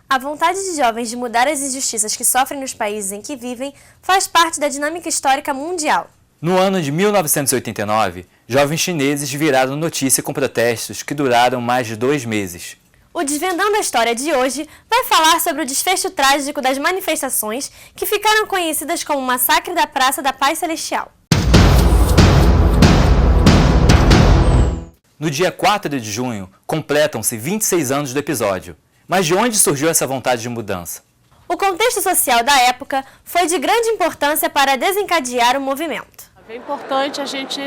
A vontade de jovens de mudar as injustiças que sofrem nos países em que vivem faz parte da dinâmica histórica mundial. No ano de 1989, jovens chineses viraram notícia com protestos que duraram mais de 2 meses. O Desvendando a História de hoje vai falar sobre o desfecho trágico das manifestações que ficaram conhecidas como o Massacre da Praça da Paz Celestial. No dia 4 de junho, completam-se 26 anos do episódio. Mas de onde surgiu essa vontade de mudança? O contexto social da época foi de grande importância para desencadear o movimento. É importante a gente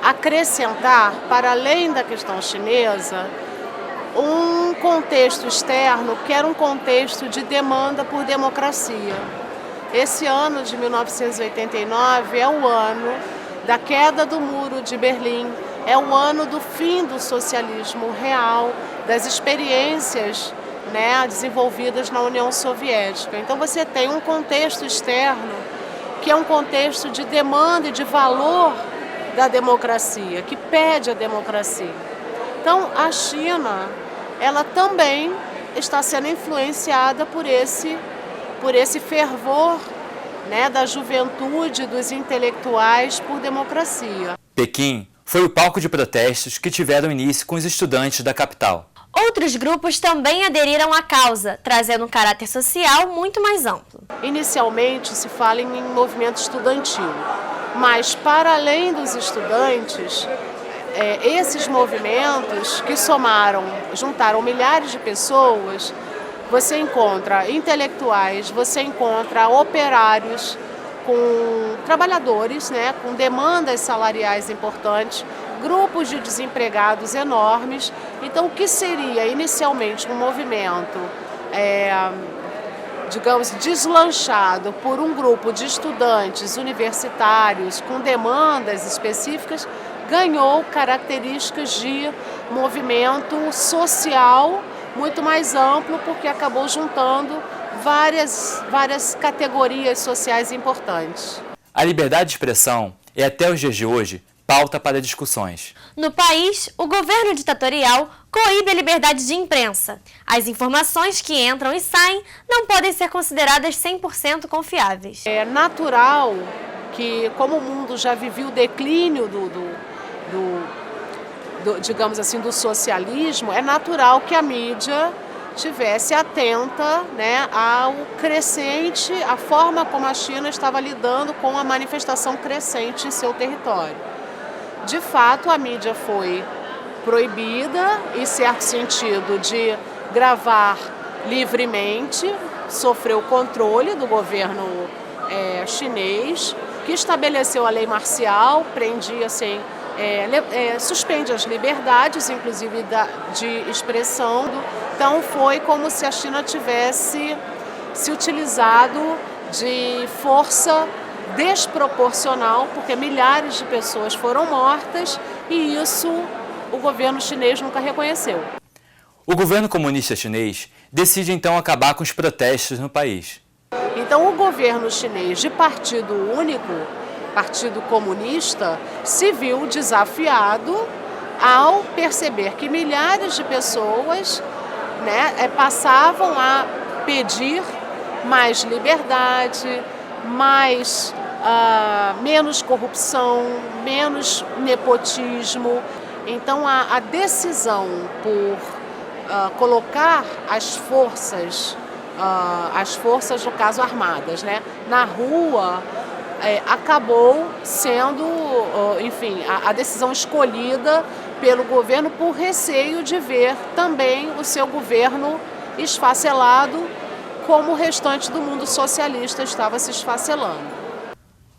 acrescentar, para além da questão chinesa, um contexto externo que era um contexto de demanda por democracia. Esse ano de 1989 é o ano da queda do Muro de Berlim, é o ano do fim do socialismo real, das experiências, desenvolvidas na União Soviética. Então você tem um contexto externo que é um contexto de demanda e de valor da democracia, que pede a democracia. Então a China, ela também está sendo influenciada por esse fervor, da juventude, dos intelectuais por democracia. Pequim foi o palco de protestos que tiveram início com os estudantes da capital. Outros grupos também aderiram à causa, trazendo um caráter social muito mais amplo. Inicialmente se fala em movimento estudantil, mas para além dos estudantes, esses movimentos que juntaram milhares de pessoas, você encontra intelectuais, você encontra operários, com trabalhadores, com demandas salariais importantes, grupos de desempregados enormes. Então, o que seria inicialmente um movimento, deslanchado por um grupo de estudantes universitários com demandas específicas, ganhou características de movimento social muito mais amplo, porque acabou juntando várias categorias sociais importantes. A liberdade de expressão é, até os dias de hoje, pauta para discussões. No país, o governo ditatorial coíbe a liberdade de imprensa. As informações que entram e saem não podem ser consideradas 100% confiáveis. É natural que, como o mundo já viveu o declínio do socialismo, é natural que a mídia estivesse atenta, ao crescente, a forma como a China estava lidando com a manifestação crescente em seu território. De fato, a mídia foi proibida, em certo sentido, de gravar livremente, sofreu controle do governo chinês, que estabeleceu a lei marcial, prendia suspende as liberdades, inclusive de expressão. Então foi como se a China tivesse se utilizado de força desproporcional, porque milhares de pessoas foram mortas e isso o governo chinês nunca reconheceu. O governo comunista chinês decide então acabar com os protestos no país. Então o governo chinês de partido único, Partido Comunista, se viu desafiado ao perceber que milhares de pessoas passavam a pedir mais liberdade, menos corrupção, menos nepotismo. Então a decisão por colocar as forças no caso armadas, na rua, acabou sendo, a decisão escolhida pelo governo por receio de ver também o seu governo esfacelado, como o restante do mundo socialista estava se esfacelando.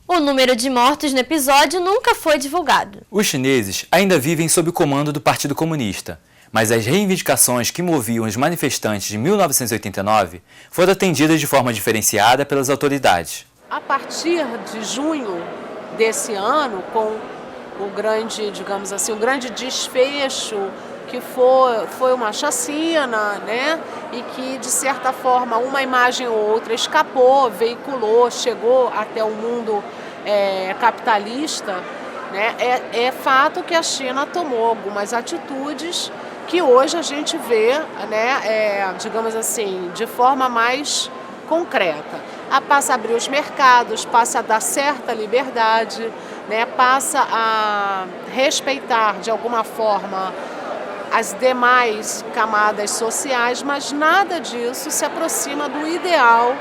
O número de mortos no episódio nunca foi divulgado. Os chineses ainda vivem sob o comando do Partido Comunista, mas as reivindicações que moviam os manifestantes de 1989 foram atendidas de forma diferenciada pelas autoridades. A partir de junho desse ano, com o grande, o grande desfecho que que foi uma chacina, né? E que, de certa forma, uma imagem ou outra escapou, veiculou, chegou até o mundo capitalista, né? É fato que a China tomou algumas atitudes que hoje a gente vê, né, digamos assim, de forma mais concreta. Passa a abrir os mercados, passa a dar certa liberdade, né, passa a respeitar de alguma forma as demais camadas sociais, mas nada disso se aproxima do ideal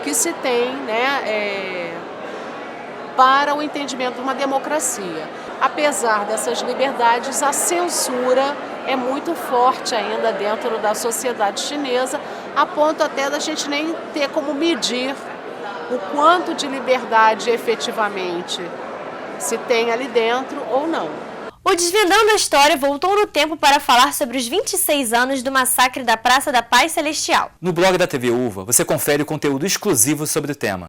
que se tem, né, para o entendimento de uma democracia. Apesar dessas liberdades, a censura é muito forte ainda dentro da sociedade chinesa, a ponto até da gente nem ter como medir o quanto de liberdade efetivamente se tem ali dentro ou não. O Desvendando a História voltou no tempo para falar sobre os 26 anos do massacre da Praça da Paz Celestial. No blog da TV Uva, você confere o conteúdo exclusivo sobre o tema.